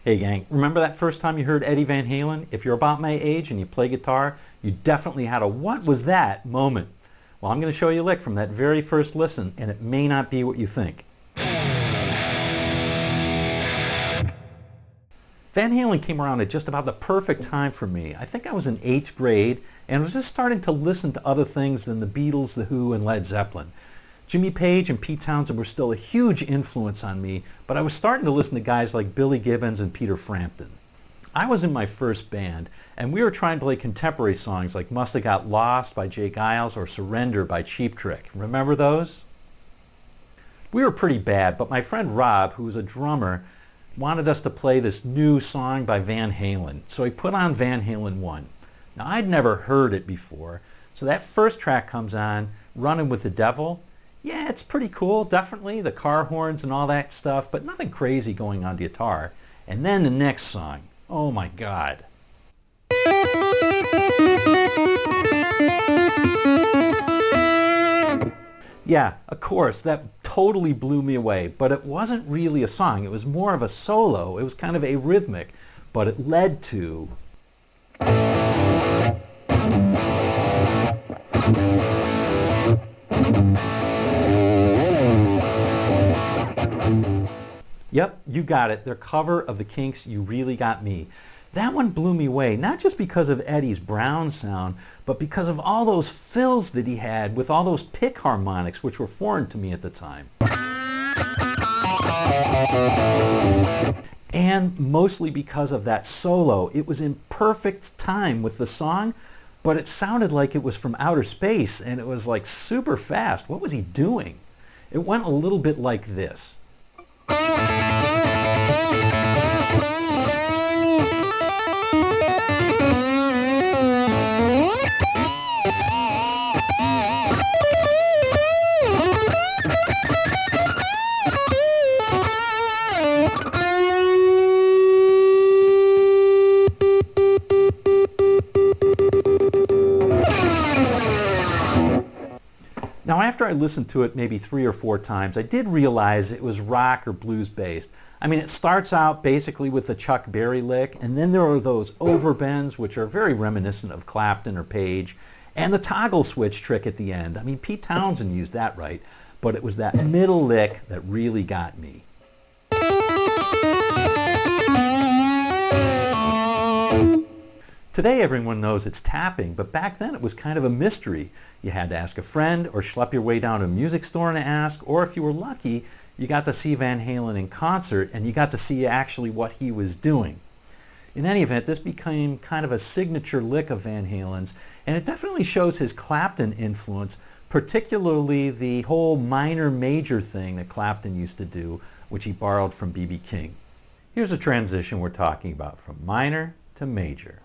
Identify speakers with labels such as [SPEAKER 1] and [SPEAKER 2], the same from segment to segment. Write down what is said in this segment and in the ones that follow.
[SPEAKER 1] Hey gang, remember that first time you heard Eddie Van Halen? If you're about my age and you play guitar, you definitely had a "what was that" moment. Well, I'm going to show you a lick from that very first listen, and it may not be what you think. Van Halen came around at just about the perfect time for me. I think I was in 8th grade and was just starting to listen to other things than the Beatles, The Who, and Led Zeppelin. Jimmy Page and Pete Townsend were still a huge influence on me, but I was starting to listen to guys like Billy Gibbons and Peter Frampton. I was in my first band, and we were trying to play contemporary songs like Must Have Got Lost by Jay Giles or Surrender by Cheap Trick. Remember those? We were pretty bad, but my friend Rob, who was a drummer, wanted us to play this new song by Van Halen, so he put on Van Halen 1. Now, I'd never heard it before, so that first track comes on, Running with the Devil. Yeah, it's pretty cool, definitely, the car horns and all that stuff, but nothing crazy going on the guitar. And then the next song, oh my God. Yeah, of course, that totally blew me away, but it wasn't really a song. It was more of a solo. It was kind of arrhythmic, but it led to... Yep, you got it. Their cover of the Kinks' You Really Got Me. That one blew me away, not just because of Eddie's brown sound, but because of all those fills that he had with all those pick harmonics, which were foreign to me at the time. And mostly because of that solo. It was in perfect time with the song, but it sounded like it was from outer space, and it was like super fast. What was he doing? It went a little bit like this. Now, after I listened to it maybe 3 or 4 times, I did realize it was rock or blues based. I mean, it starts out basically with the Chuck Berry lick, and then there are those overbends, which are very reminiscent of Clapton or Page, and the toggle switch trick at the end. I mean, Pete Townsend used that right, but it was that middle lick that really got me. Today everyone knows it's tapping, but back then it was kind of a mystery. You had to ask a friend or schlep your way down to a music store and ask, or if you were lucky, you got to see Van Halen in concert and you got to see actually what he was doing. In any event, this became kind of a signature lick of Van Halen's, and it definitely shows his Clapton influence, particularly the whole minor-major thing that Clapton used to do, which he borrowed from B.B. King. Here's a transition we're talking about, from minor to major.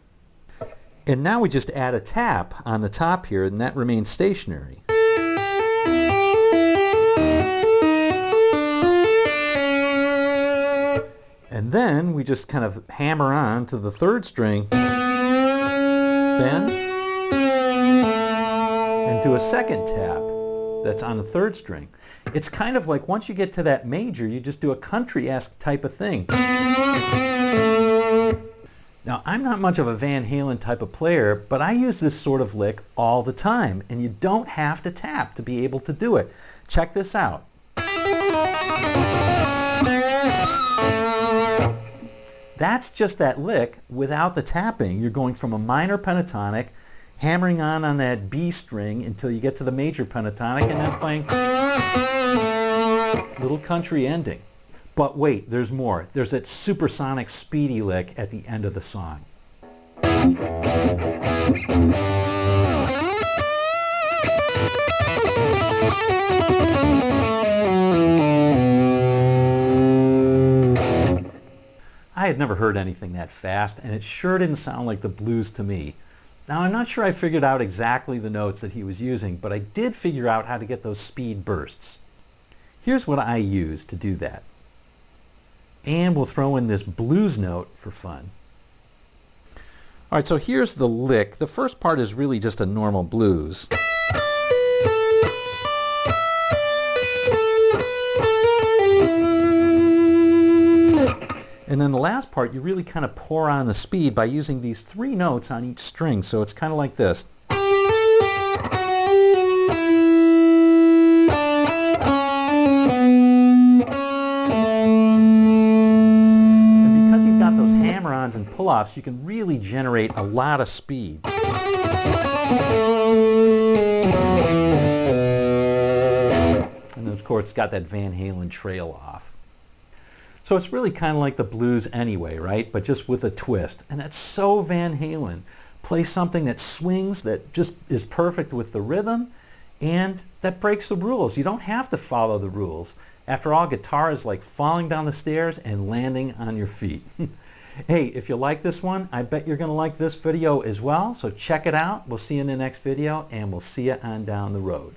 [SPEAKER 1] And now we just add a tap on the top here, and that remains stationary. And then we just kind of hammer on to the 3rd string, bend, and do a 2nd tap that's on the 3rd string. It's kind of like once you get to that major, you just do a country-esque type of thing. Now, I'm not much of a Van Halen type of player, but I use this sort of lick all the time, and you don't have to tap to be able to do it. Check this out. That's just that lick without the tapping. You're going from a minor pentatonic, hammering on that B string until you get to the major pentatonic, and then playing little country ending. But wait, there's more. There's that supersonic speedy lick at the end of the song. I had never heard anything that fast, and it sure didn't sound like the blues to me. Now, I'm not sure I figured out exactly the notes that he was using, but I did figure out how to get those speed bursts. Here's what I use to do that. And we'll throw in this blues note for fun. All right, so here's the lick. The first part is really just a normal blues. And then the last part, you really kind of pour on the speed by using these 3 notes on each string. So it's kind of like this. And because you've got those hammer-ons and pull-offs, you can really generate a lot of speed. And then, of course, it's got that Van Halen trail off. So it's really kind of like the blues anyway, right? But just with a twist. And that's so Van Halen. Play something that swings, that just is perfect with the rhythm, and that breaks the rules. You don't have to follow the rules. After all, guitar is like falling down the stairs and landing on your feet. Hey, if you like this one, I bet you're going to like this video as well. So check it out. We'll see you in the next video, and we'll see you on down the road.